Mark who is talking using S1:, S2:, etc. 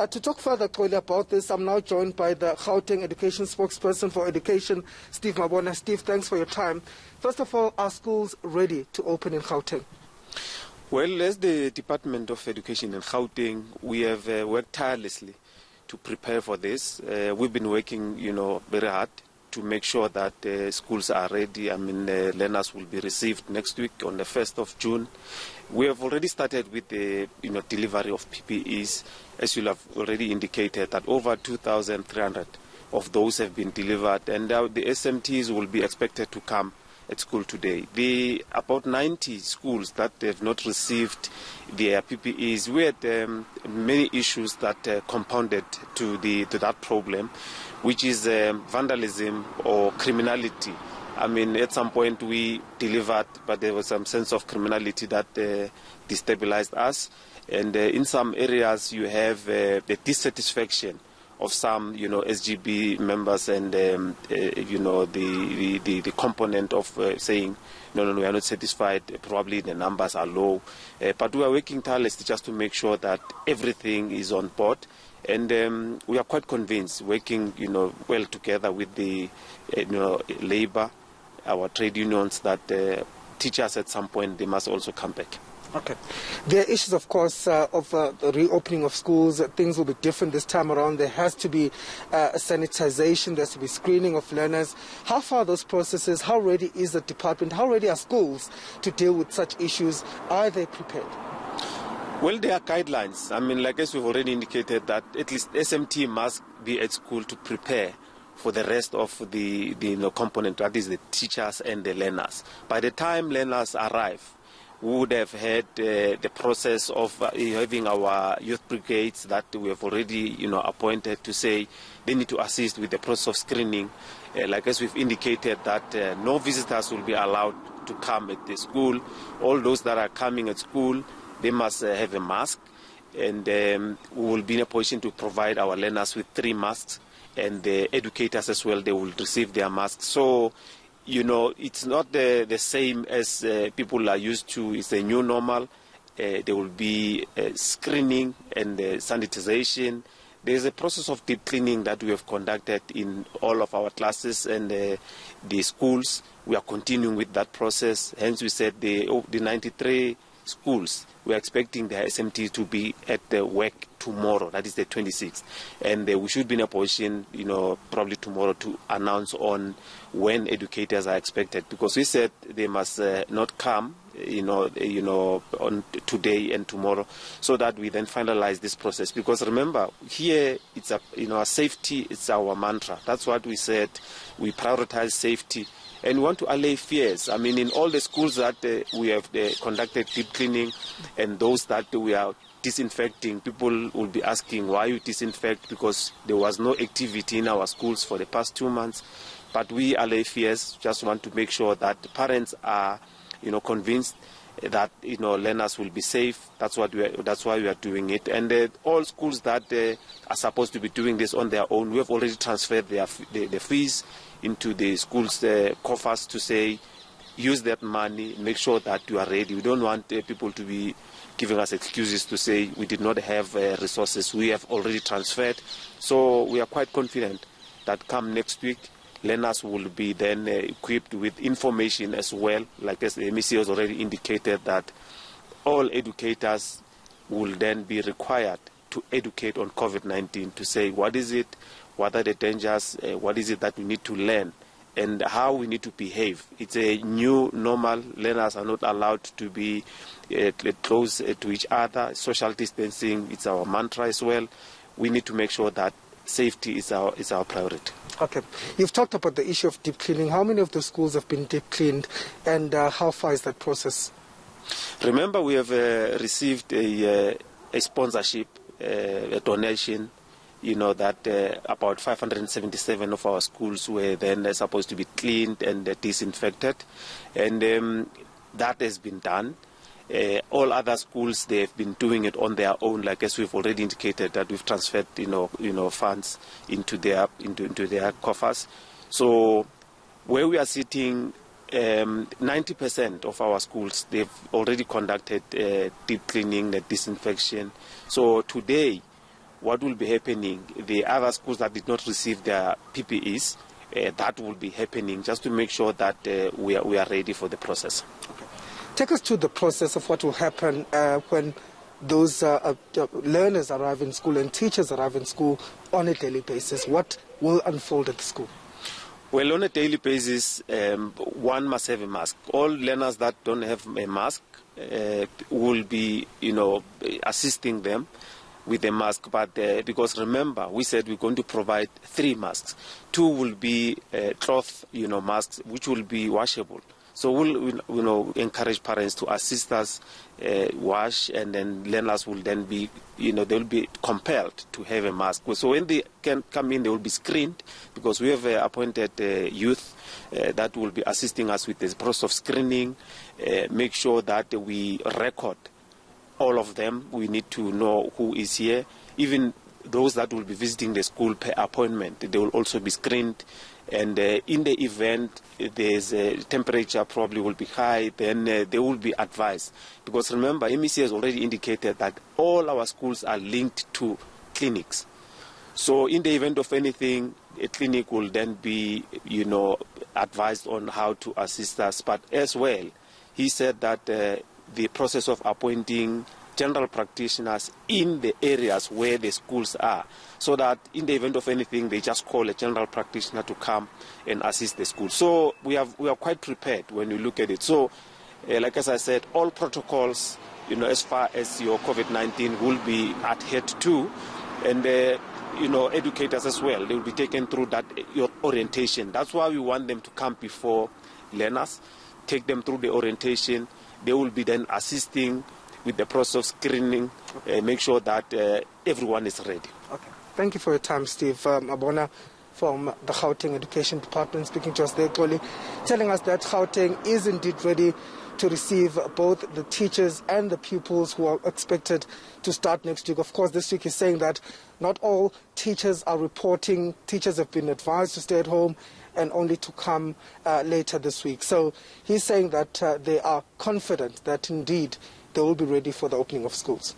S1: to talk further, Xoli, about this, I'm now joined by the Gauteng Education Spokesperson for Education, Steve Mabona. Steve, thanks for your time. First of all, are schools ready to open in Gauteng?
S2: Well, as the Department of Education in Gauteng, we have worked tirelessly to prepare for this. We've been working, very hard to make sure that schools are ready. I mean, learners will be received next week on the 1st of June. We have already started with the, delivery of PPEs. As you have already indicated, that over 2,300 of those have been delivered, and now the SMTs will be expected to come at school today. The about 90 schools that have not received their PPEs, we had many issues that compounded to that problem, which is vandalism or criminality. I mean, at some point we delivered, but there was some sense of criminality that destabilized us. And in some areas you have the dissatisfaction of some, SGB members, and the component of saying, no, we are not satisfied, probably the numbers are low. But we are working tirelessly just to make sure that everything is on board. And we are quite convinced, working, well together with the, labor, our trade unions, that teachers at some point, they must also come back.
S1: Okay. There are issues, of course, of the reopening of schools. Things will be different this time around. There has to be sanitization. There has to be screening of learners. How far are those processes? How ready is the department? How ready are schools to deal with such issues? Are they prepared?
S2: Well, there are guidelines. I mean, like as we've already indicated, that at least SMT must be at school to prepare for the rest of the component, that is the teachers and the learners. By the time learners arrive, we would have had the process of having our youth brigades that we have already, appointed to say they need to assist with the process of screening. Like as we've indicated, that no visitors will be allowed to come at the school. All those that are coming at school, they must have a mask. And we will be in a position to provide our learners with 3 masks. And the educators as well, they will receive their masks. So, it's not the same as people are used to. It's a new normal. There will be screening and sanitization. There's a process of deep cleaning that we have conducted in all of our classes and the schools. We are continuing with that process. Hence, we said the 93 schools, we are expecting the SMT to be at the work tomorrow, that is the 26th. And we should be in a position, probably tomorrow to announce on when educators are expected, because we said they must not come, on today and tomorrow, so that we then finalize this process. Because remember, here it's safety is our mantra. That's what we said. We prioritize safety. And we want to allay fears. I mean, in all the schools that we have conducted deep cleaning, and those that we are disinfecting, people will be asking why you disinfect, because there was no activity in our schools for the past 2 months. But we allay fears, just want to make sure that the parents are, convinced that learners will be safe. That's why we are doing it. And all schools that are supposed to be doing this on their own, we have already transferred the fees into the schools' coffers to say, use that money, make sure that you are ready. We don't want people to be giving us excuses to say we did not have resources. We have already transferred. So we are quite confident that come next week, learners will be then equipped with information as well. Like as the MEC has already indicated, that all educators will then be required to educate on COVID-19, to say what is it, what are the dangers, what is it that we need to learn, and how we need to behave. It's a new normal. Learners are not allowed to be close to each other. Social distancing, it's our mantra as well. We need to make sure that safety is our priority.
S1: Okay. You've talked about the issue of deep cleaning. How many of the schools have been deep cleaned, and how far is that process?
S2: Remember, we have received a sponsorship, a donation, that about 577 of our schools were then supposed to be cleaned and disinfected. And that has been done. All other schools, they have been doing it on their own, like as we've already indicated, that we've transferred, funds into their coffers. So where we are sitting, 90% of our schools, they've already conducted deep cleaning, disinfection. So today, what will be happening, the other schools that did not receive their PPEs, that will be happening, just to make sure that we are ready for the process.
S1: Okay. Take us to the process of what will happen when those learners arrive in school and teachers arrive in school on a daily basis. What will unfold at the school?
S2: Well, on a daily basis, one must have a mask. All learners that don't have a mask will be, assisting them with a mask. But because remember, we said we're going to provide 3 masks. 2 will be cloth, masks, which will be washable. So we'll encourage parents to assist us wash, and then learners will then be, they'll be compelled to have a mask. So when they can come in, they will be screened, because we have appointed youth that will be assisting us with the process of screening, make sure that we record all of them. We need to know who is here. Even those that will be visiting the school per appointment, they will also be screened. And in the event there's a temperature probably will be high, then they will be advised. Because remember, MEC has already indicated that all our schools are linked to clinics. So in the event of anything, a clinic will then be, advised on how to assist us. But as well, he said that the process of appointing general practitioners in the areas where the schools are, so that in the event of anything, they just call a general practitioner to come and assist the school. So we are quite prepared when you look at it. So, like as I said, all protocols, as far as your COVID-19 will be adhered to, and educators as well, they will be taken through that orientation. That's why we want them to come before learners, take them through the orientation. They will be then assisting with the process of screening, make sure that everyone is ready.
S1: Okay. Thank you for your time, Steve. Abona from the Gauteng Education Department speaking to us there, Xoli, telling us that Gauteng is indeed ready to receive both the teachers and the pupils who are expected to start next week. Of course, this week is saying that not all teachers are reporting. Teachers have been advised to stay at home and only to come later this week. So he's saying that they are confident that indeed they will be ready for the opening of schools.